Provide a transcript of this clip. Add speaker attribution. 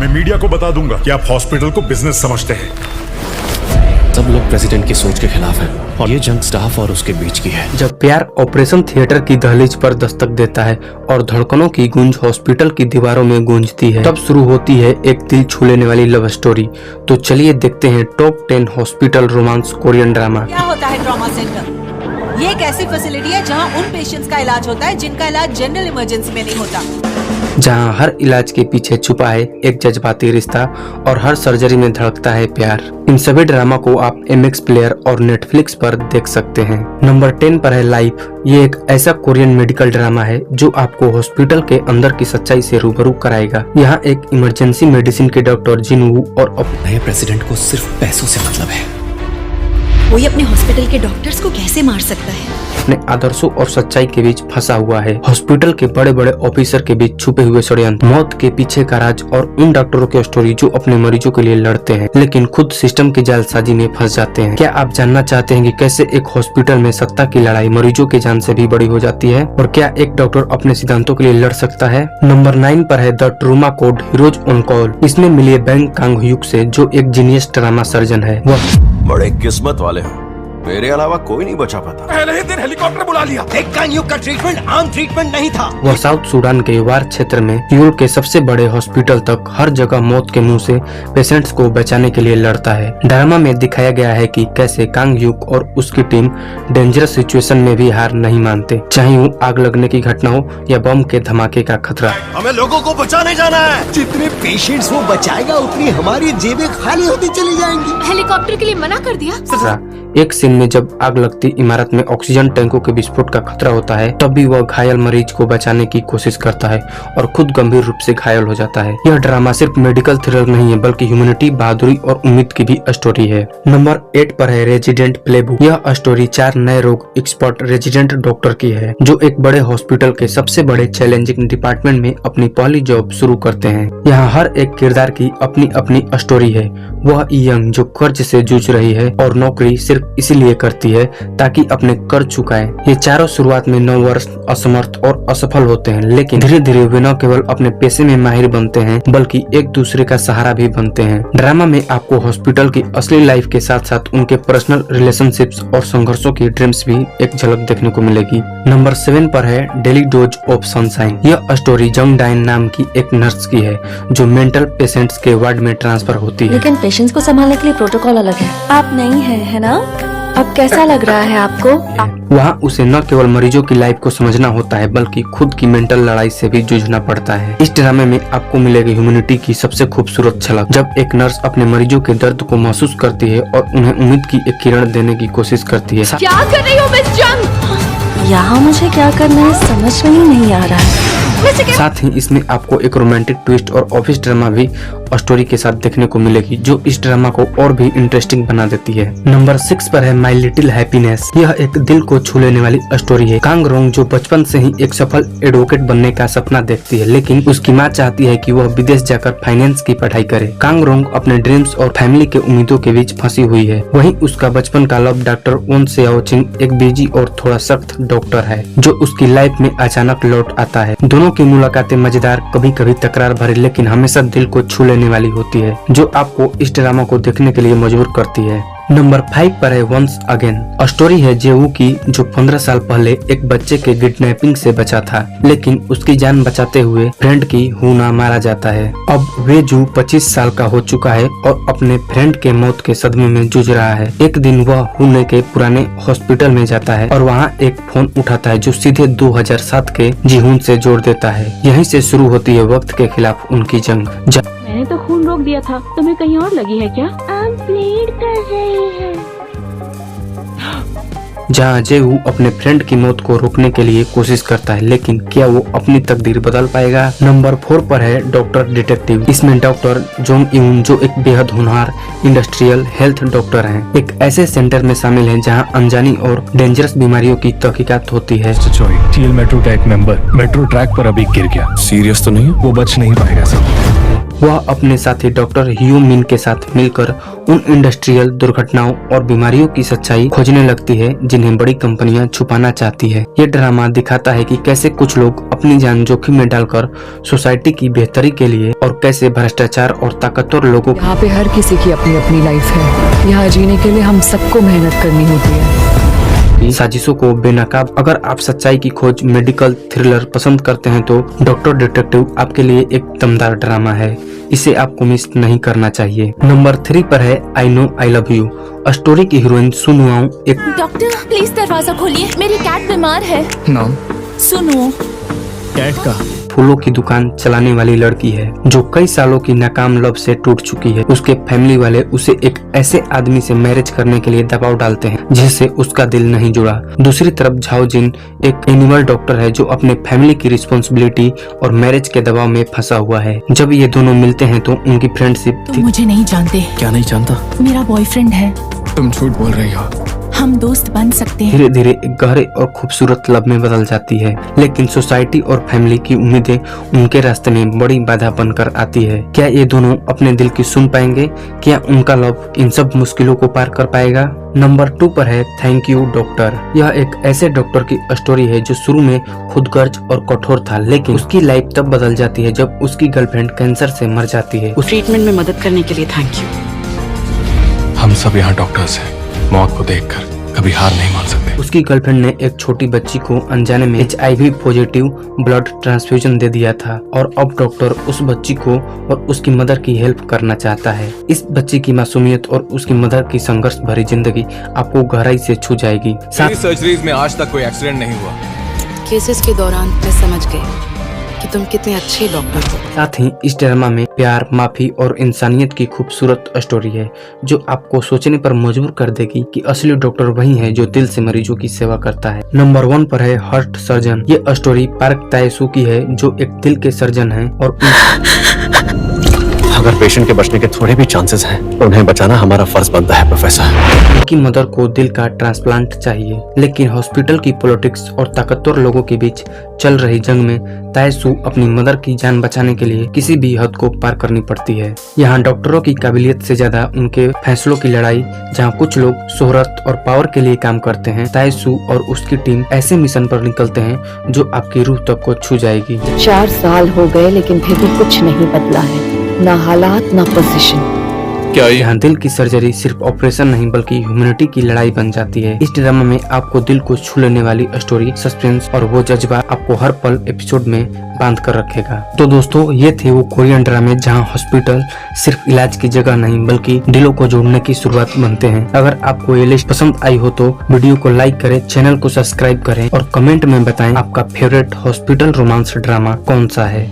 Speaker 1: मैं मीडिया को बता दूंगा कि आप हॉस्पिटल को बिजनेस समझते हैं।
Speaker 2: सब लोग प्रेसिडेंट की सोच के खिलाफ हैं और ये जंग स्टाफ और उसके बीच की है।
Speaker 3: जब प्यार ऑपरेशन थिएटर की दहलीज पर दस्तक देता है और धड़कनों की गूंज हॉस्पिटल की दीवारों में गूंजती है, तब शुरू होती है एक दिल छू लेने वाली लव स्टोरी। तो चलिए देखते हैं top 10 hospital romance Korean drama.
Speaker 4: क्या होता है ट्रॉमा सेंटर? ये एक ऐसी फैसिलिटी है जहां उन पेशेंट्स का इलाज होता है जिनका इलाज जनरल इमरजेंसी में नहीं होता,
Speaker 3: जहां हर इलाज के पीछे छुपा है एक जज्बाती रिश्ता और हर सर्जरी में धड़कता है प्यार। इन सभी ड्रामा को आप MX प्लेयर और नेटफ्लिक्स पर देख सकते हैं। नंबर 10 पर है लाइफ। ये एक ऐसा कोरियन मेडिकल ड्रामा है जो आपको हॉस्पिटल के अंदर की सच्चाई से रूबरू कराएगा। यहाँ एक इमरजेंसी मेडिसिन के डॉक्टर जिन वू और
Speaker 2: नए प्रेसिडेंट को सिर्फ पैसों से मतलब है।
Speaker 5: वो ये अपने हॉस्पिटल के डॉक्टर्स को कैसे मार सकता है?
Speaker 3: अपने आदर्शों और सच्चाई के बीच फंसा हुआ है। हॉस्पिटल के बड़े बड़े ऑफिसर के बीच छुपे हुए षड्यंत्र, मौत के पीछे का राज और उन डॉक्टरों की स्टोरी जो अपने मरीजों के लिए लड़ते हैं लेकिन खुद सिस्टम की जालसाजी में फंस जाते हैं। क्या आप जानना चाहते हैं कि कैसे एक हॉस्पिटल में सत्ता की लड़ाई मरीजों की जान से भी बड़ी हो जाती है और क्या एक डॉक्टर अपने सिद्धांतों के लिए लड़ सकता है? नंबर 9 पर है the trauma code heroes on call. इसमें मिलिए बैंग कांग ह्यूक से जो एक जीनियस ड्रामा सर्जन है। वह
Speaker 6: बड़े किस्मत वाले हो, मेरे अलावा कोई नहीं बचा पाता।
Speaker 1: पहले ही दिन हेलीकॉप्टर बुला लिया।
Speaker 6: का ट्रीटमेंट आम ट्रीटमेंट नहीं था।
Speaker 3: वह साउथ सूडान के वार क्षेत्र में यूरोप के सबसे बड़े हॉस्पिटल तक हर जगह मौत के मुंह से पेशेंट्स को बचाने के लिए लड़ता है। ड्रामा में दिखाया गया है कि कैसे कांग यूक और उसकी टीम डेंजरस सिचुएशन में भी हार नहीं मानते, चाहे वो आग लगने की घटना हो या बम के धमाके का खतरा।
Speaker 6: हमें लोगों को बचाने जाना है।
Speaker 7: जितने पेशेंट्स वो बचाएगा उतनी हमारी जेबें खाली होती चली जाएंगी।
Speaker 5: हेलीकॉप्टर के लिए मना कर दिया।
Speaker 3: एक सीन में जब आग लगती इमारत में ऑक्सीजन टैंकों के विस्फोट का खतरा होता है, तब भी वह घायल मरीज को बचाने की कोशिश करता है और खुद गंभीर रूप से घायल हो जाता है। यह ड्रामा सिर्फ मेडिकल थ्रिलर नहीं है बल्कि ह्यूमैनिटी, बहादुरी और उम्मीद की भी स्टोरी है। नंबर 8 पर है रेजिडेंट प्लेबुक। यह स्टोरी 4 नए रोग एक्सपर्ट रेजिडेंट डॉक्टर की है जो एक बड़े हॉस्पिटल के सबसे बड़े चैलेंजिंग डिपार्टमेंट में अपनी पहली जॉब शुरू करते हैं। यहाँ हर एक किरदार की अपनी अपनी स्टोरी है। वह यंग जो कर्ज से जूझ रही है और नौकरी सिर्फ इसीलिए करती है ताकि अपने कर्ज चुकाए। ये चारों शुरुआत में 9 वर्ष असमर्थ और असफल होते हैं लेकिन धीरे धीरे वे न केवल अपने पेशे में माहिर बनते हैं बल्कि एक दूसरे का सहारा भी बनते हैं। ड्रामा में आपको हॉस्पिटल की असली लाइफ के साथ साथ उनके पर्सनल रिलेशनशिप्स और संघर्षों की ड्रीम्स भी एक झलक देखने को मिलेगी। नंबर 7 पर है डेली डोज ऑफ सनशाइन। यह स्टोरी जंग डाइन नाम की एक नर्स की है जो मेंटल पेशेंट्स के वार्ड में ट्रांसफर होती है।
Speaker 5: लेकिन पेशेंट्स को संभालने के लिए प्रोटोकॉल अलग है। आप नहीं है ना? अब कैसा लग रहा है आपको?
Speaker 3: वहाँ उसे न केवल मरीजों की लाइफ को समझना होता है बल्कि खुद की मेंटल लड़ाई से भी जूझना पड़ता है। इस ड्रामे में आपको मिलेगी ह्यूमैनिटी की सबसे खूबसूरत झलक जब एक नर्स अपने मरीजों के दर्द को महसूस करती है और उन्हें उम्मीद की एक किरण देने की कोशिश करती है।
Speaker 5: क्या कर रही हो मिस जंग? यहाँ मुझे क्या करना है समझ में ही नहीं आ रहा है।
Speaker 3: साथ ही इसमें आपको एक रोमांटिक ट्विस्ट और ऑफिस ड्रामा भी स्टोरी के साथ देखने को मिलेगी जो इस ड्रामा को और भी इंटरेस्टिंग बना देती है। नंबर 6 पर है माई लिटिल हैप्पीनेस। यह एक दिल को छू लेने वाली स्टोरी है। कांग रोंग जो बचपन से ही एक सफल एडवोकेट बनने का सपना देखती है लेकिन उसकी माँ चाहती है कि वह विदेश जाकर फाइनेंस की पढ़ाई करे। कांग रोंग अपने ड्रीम्स और फैमिली के उम्मीदों के बीच फंसी हुई है। वहीं उसका बचपन का लव डॉक्टर वोन सेओचिंग एक बिजी और थोड़ा सख्त डॉक्टर है जो उसकी लाइफ में अचानक लौट आता है। दोनों की मुलाकातें मजेदार, कभी कभी तकरार भरी लेकिन हमेशा दिल को छू लेने वाली होती है जो आपको इस ड्रामा को देखने के लिए मजबूर करती है। नंबर 5 पर है वंस अगेन। स्टोरी है जेवू की जो 15 साल पहले एक बच्चे के किडनैपिंग से बचा था लेकिन उसकी जान बचाते हुए फ्रेंड की हुना मारा जाता है। अब वे जू 25 साल का हो चुका है और अपने फ्रेंड के मौत के सदमे में जूझ रहा है। एक दिन वह हुने के पुराने हॉस्पिटल में जाता है और वहाँ एक फोन उठाता है जो सीधे 2007 के जीहून से जोड़ देता है। यहीं से शुरू होती है वक्त के खिलाफ उनकी जंग।
Speaker 8: मैंने तो खून रोक दिया था, तुम्हें कहीं और लगी है क्या? आप ब्लीड कर रही हैं।
Speaker 3: जहाँ जेहू अपने फ्रेंड की मौत को रोकने के लिए कोशिश करता है लेकिन क्या वो अपनी तकदीर बदल पाएगा? नंबर 4 पर है डॉक्टर डिटेक्टिव। इसमें डॉक्टर जोंग यून जो एक बेहद होनहार इंडस्ट्रियल हेल्थ डॉक्टर हैं, एक ऐसे सेंटर में शामिल हैं जहां अनजानी और डेंजरस बीमारियों की तहकीकात होती है।
Speaker 9: टीएल मेट्रो का एक मेंबर मेट्रो ट्रैक पर अभी गिर गया।
Speaker 2: सीरियस तो नहीं?
Speaker 9: वो बच नहीं पाएगा सर।
Speaker 3: वह अपने साथी डॉक्टर ह्यू मिन के साथ मिलकर उन इंडस्ट्रियल दुर्घटनाओं और बीमारियों की सच्चाई खोजने लगती है जिन्हें बड़ी कंपनियां छुपाना चाहती है। ये ड्रामा दिखाता है कि कैसे कुछ लोग अपनी जान जोखिम में डालकर सोसाइटी की बेहतरी के लिए और कैसे भ्रष्टाचार और ताकतवर लोगों
Speaker 9: यहाँ पे हर किसी की अपनी अपनी लाइफ है। यहाँ जीने के लिए हम सबको मेहनत करनी होती है।
Speaker 3: की साजिशों को बेनकाब। अगर आप सच्चाई की खोज मेडिकल थ्रिलर पसंद करते हैं तो डॉक्टर डिटेक्टिव आपके लिए एक दमदार ड्रामा है। इसे आपको मिस नहीं करना चाहिए। नंबर 3 पर है I know I love you. Story की हीरोइन सुनुआओ एक
Speaker 5: डॉक्टर प्लीज दरवाजा खोलिए, मेरी कैट बीमार है।
Speaker 2: नाम
Speaker 5: सुनो,
Speaker 2: कैट का।
Speaker 3: फूलों की दुकान चलाने वाली लड़की है जो कई सालों की नाकाम लव से टूट चुकी है। उसके फैमिली वाले उसे एक ऐसे आदमी से मैरिज करने के लिए दबाव डालते हैं जिससे उसका दिल नहीं जुड़ा। दूसरी तरफ झाओ जिन एक एनिमल डॉक्टर है जो अपने फैमिली की रिस्पॉन्सिबिलिटी और मैरिज के दबाव में फंसा हुआ है। जब ये दोनों मिलते हैं तो उनकी फ्रेंडशिप
Speaker 10: तुम मुझे नहीं जानते।
Speaker 2: क्या नहीं जानता?
Speaker 10: मेरा बॉयफ्रेंड है।
Speaker 2: तुम झूठ बोल रही हो।
Speaker 10: हम दोस्त बन सकते हैं।
Speaker 3: धीरे धीरे एक गहरे और खूबसूरत लव में बदल जाती है, लेकिन सोसाइटी और फैमिली की उम्मीदें उनके रास्ते में बड़ी बाधा बनकर आती है। क्या ये दोनों अपने दिल की सुन पाएंगे? क्या उनका लव इन सब मुश्किलों को पार कर पाएगा? नंबर 2 पर है थैंक यू डॉक्टर। यह एक ऐसे डॉक्टर की स्टोरी है जो शुरू में खुदगर्ज और कठोर था, लेकिन उसकी लाइफ तब बदल जाती है जब उसकी गर्लफ्रेंड कैंसर से मर जाती है।
Speaker 10: उस ट्रीटमेंट में मदद करने के लिए थैंक यू।
Speaker 2: हम सब यहाँ डॉक्टर्स हैं। मौत को देखकर कभी हार नहीं मान सकते।
Speaker 3: उसकी गर्लफ्रेंड ने एक छोटी बच्ची को अनजाने में HIV पॉजिटिव ब्लड ट्रांसफ्यूजन दे दिया था और अब डॉक्टर उस बच्ची को और उसकी मदर की हेल्प करना चाहता है। इस बच्ची की मासूमियत और उसकी मदर की संघर्ष भरी जिंदगी आपको गहराई से छू जाएगी।
Speaker 11: सर्जरीज में आज तक कोई एक्सीडेंट नहीं हुआ।
Speaker 10: केसेस के दौरान मैं समझ गई कि तुम कितने अच्छे डॉक्टर हो।
Speaker 3: साथ ही इस ड्रामा में प्यार, माफी और इंसानियत की खूबसूरत स्टोरी है जो आपको सोचने पर मजबूर कर देगी कि असली डॉक्टर वही है जो दिल से मरीजों की सेवा करता है। नंबर 1 पर है हार्ट सर्जन। ये स्टोरी पार्क ताएसू की है जो एक दिल के सर्जन है और
Speaker 2: अगर पेशेंट के बचने के थोड़े भी चांसेस हैं तो उन्हें बचाना हमारा फर्ज बनता है प्रोफेसर।
Speaker 3: उनकी मदर को दिल का ट्रांसप्लांट चाहिए, लेकिन हॉस्पिटल की पॉलिटिक्स और ताकतवर लोगों के बीच चल रही जंग में ताएसू अपनी मदर की जान बचाने के लिए किसी भी हद को पार करनी पड़ती है। यहाँ डॉक्टरों की काबिलियत से ज्यादा उनके फैसलों की लड़ाई, जहाँ कुछ लोग शोहरत और पावर के लिए काम करते हैं, ताएसू और उसकी टीम ऐसे मिशन पर निकलते हैं जो आपकी रूह तक को छू जाएगी।
Speaker 9: 4 साल हो गए लेकिन फिर भी कुछ नहीं बदला है, ना हालात ना पोजीशन।
Speaker 2: क्या
Speaker 3: यहाँ दिल की सर्जरी सिर्फ ऑपरेशन नहीं बल्कि ह्यूमैनिटी की लड़ाई बन जाती है। इस ड्रामा में आपको दिल को छू लेने वाली स्टोरी, सस्पेंस और वो जज्बा आपको हर पल एपिसोड में बांध कर रखेगा। तो दोस्तों, ये थे वो कोरियन ड्रामे जहाँ हॉस्पिटल सिर्फ इलाज की जगह नहीं बल्कि दिलों को जोड़ने की शुरुआत बनते हैं। अगर आपको ये लिस्ट पसंद आई हो तो वीडियो को लाइक करें, चैनल को सब्सक्राइब करें और कमेंट में बताएं आपका फेवरेट हॉस्पिटल रोमांस ड्रामा कौन सा है।